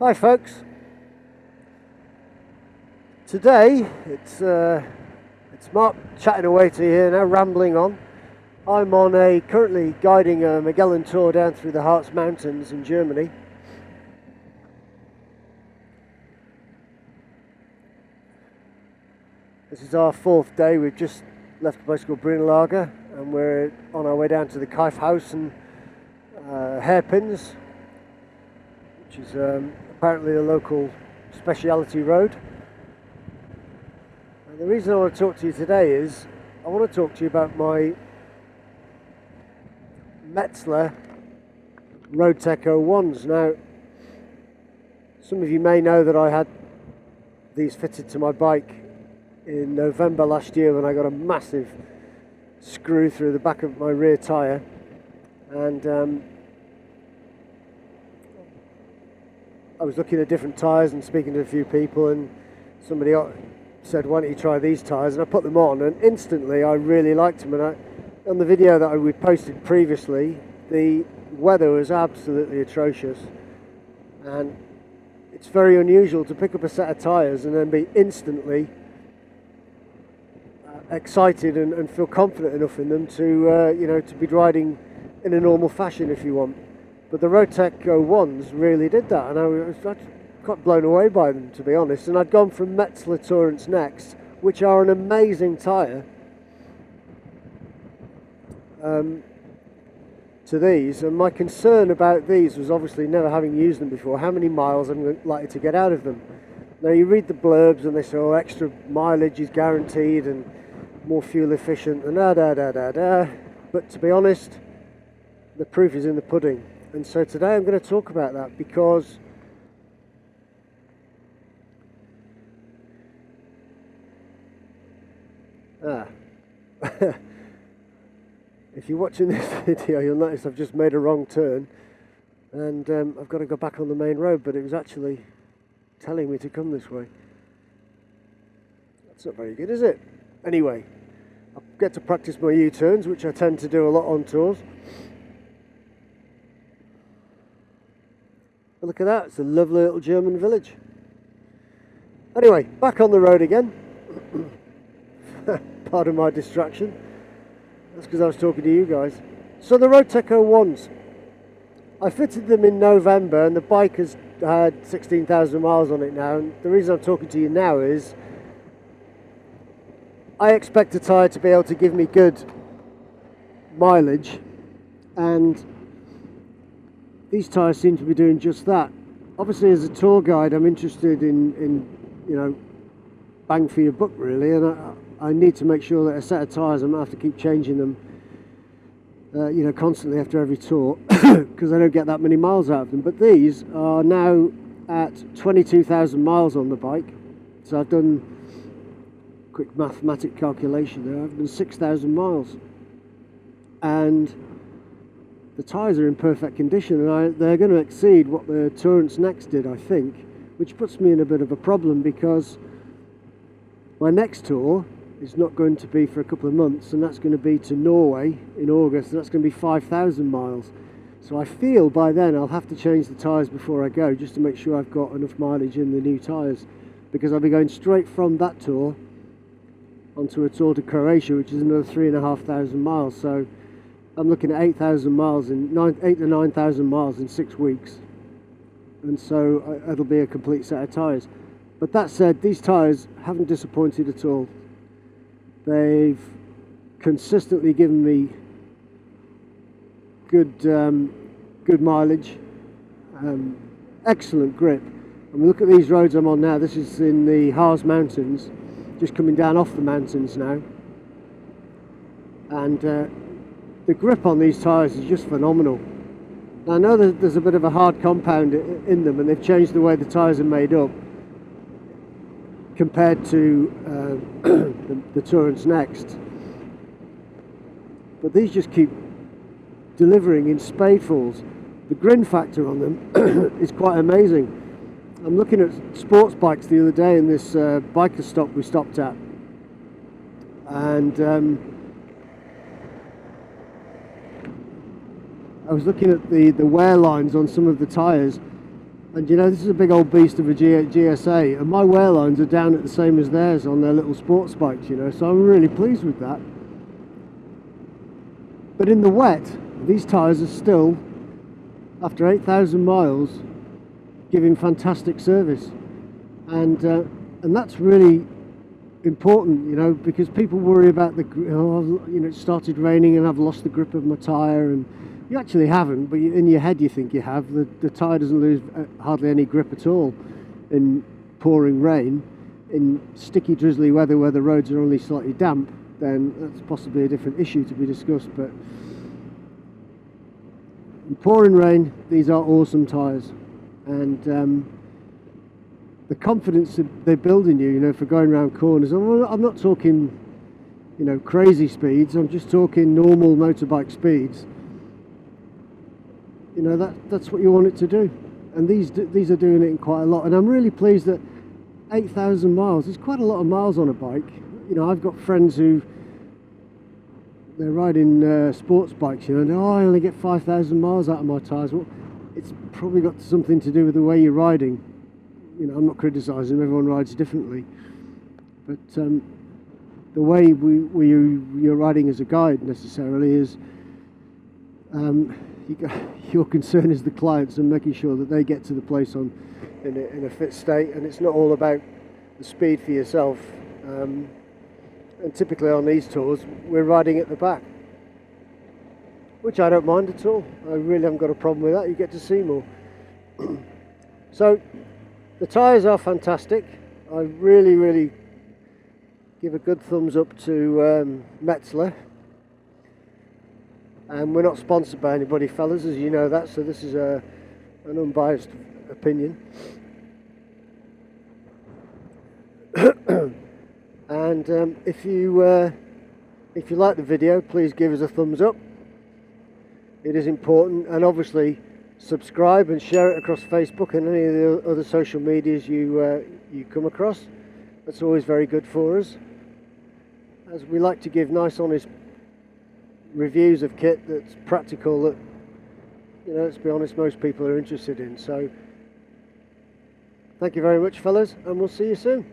Hi folks. Today it's Mark chatting away to you here now, rambling on. I'm currently guiding a Magellan tour down through the Harz Mountains in Germany. This is our fourth day. We've just left a place called Brunelager and we're on our way down to the Kaifhausen hairpins, which is apparently a local speciality road. And the reason I want to talk to you today is I want to talk to you about my Metzeler Roadtec 01s. Now, some of you may know that I had these fitted to my bike in November last year when I got a massive screw through the back of my rear tyre, and I was looking at different tyres and speaking to a few people, and somebody said, why don't you try these tyres? And I put them on and instantly I really liked them. And on the video that we posted previously, the weather was absolutely atrocious, and it's very unusual to pick up a set of tyres and then be instantly excited and feel confident enough in them to to be riding in a normal fashion if you want. But the Roadtec 01s really did that, and I was quite blown away by them, to be honest. And I'd gone from Metzeler Torrents Next, which are an amazing tyre, to these, and my concern about these was obviously never having used them before, how many miles I'm likely to get out of them. Now you read the blurbs and they say, oh, extra mileage is guaranteed and more fuel efficient and but to be honest, the proof is in the pudding. And so today I'm going to talk about that, because if you're watching this video, you'll notice I've just made a wrong turn and I've got to go back on the main road, but it was actually telling me to come this way. That's not very good, is it? Anyway, I get to practice my U-turns, which I tend to do a lot on tours. But look at that, it's a lovely little German village. Anyway, back on the road again. Pardon my distraction. That's because I was talking to you guys. So the Roadtec 01s, I fitted them in November and the bike has had 16,000 miles on it now. And the reason I'm talking to you now is I expect a tyre to be able to give me good mileage, and these tyres seem to be doing just that. Obviously, as a tour guide, I'm interested in bang for your buck really, and I need to make sure that a set of tyres, I'm going to have to keep changing them constantly after every tour because I don't get that many miles out of them. But these are now at 22,000 miles on the bike, so I've done quick mathematic calculation there. I've done 6,000 miles, and the tyres are in perfect condition, and they're going to exceed what the Torrents Next did, I think, which puts me in a bit of a problem because my next tour is not going to be for a couple of months, and that's going to be to Norway in August, and that's going to be 5,000 miles. So I feel by then I'll have to change the tyres before I go, just to make sure I've got enough mileage in the new tyres, because I'll be going straight from that tour onto a tour to Croatia, which is another 3,500 miles. So I'm looking at 8,000 miles in 8 to 9,000 miles in 6 weeks, and so it'll be a complete set of tyres. But that said, these tyres haven't disappointed at all. They've consistently given me good mileage, excellent grip. And we look at these roads I'm on now. This is in the Harz Mountains, just coming down off the mountains now, and the grip on these tyres is just phenomenal. Now, I know that there's a bit of a hard compound in them, and they've changed the way the tyres are made up compared to the Torrents Next, but these just keep delivering in spadefuls. The grin factor on them is quite amazing. I'm looking at sports bikes the other day in this biker stop we stopped at, and I was looking at the wear lines on some of the tyres, And you know, this is a big old beast of a GSA, and my wear lines are down at the same as theirs on their little sports bikes, you know, so I'm really pleased with that. But in the wet, these tyres are still, after 8,000 miles, giving fantastic service. And that's really important, you know, because people worry about you know, it started raining and I've lost the grip of my tyre, and you actually haven't, but in your head you think you have. The tyre doesn't lose hardly any grip at all in pouring rain. In sticky, drizzly weather where the roads are only slightly damp, then that's possibly a different issue to be discussed. But in pouring rain, these are awesome tyres, and the confidence that they build in you, you know, for going around corners. I'm not talking, you know, crazy speeds. I'm just talking normal motorbike speeds. You know, that's what you want it to do, and these are doing it in quite a lot. And I'm really pleased that 8,000 miles is quite a lot of miles on a bike. You know, I've got friends who they're riding sports bikes, you know, and oh, I only get 5,000 miles out of my tyres. Well, it's probably got something to do with the way you're riding. You know, I'm not criticising, everyone rides differently, but the way you're riding as a guide necessarily is your concern is the clients and making sure that they get to the place in a fit state, and it's not all about the speed for yourself. And typically on these tours we're riding at the back, which I don't mind at all. I really haven't got a problem with that. You get to see more. So the tyres are fantastic. I really give a good thumbs up to Metzeler. And we're not sponsored by anybody, fellas, as you know that, so this is an unbiased opinion. And if you like the video, please give us a thumbs up. It is important, and obviously subscribe and share it across Facebook and any of the other social medias you come across. That's always very good for us, as we like to give nice, honest reviews of kit that's practical, that, you know, let's be honest, most people are interested in. So thank you very much, fellas, and we'll see you soon.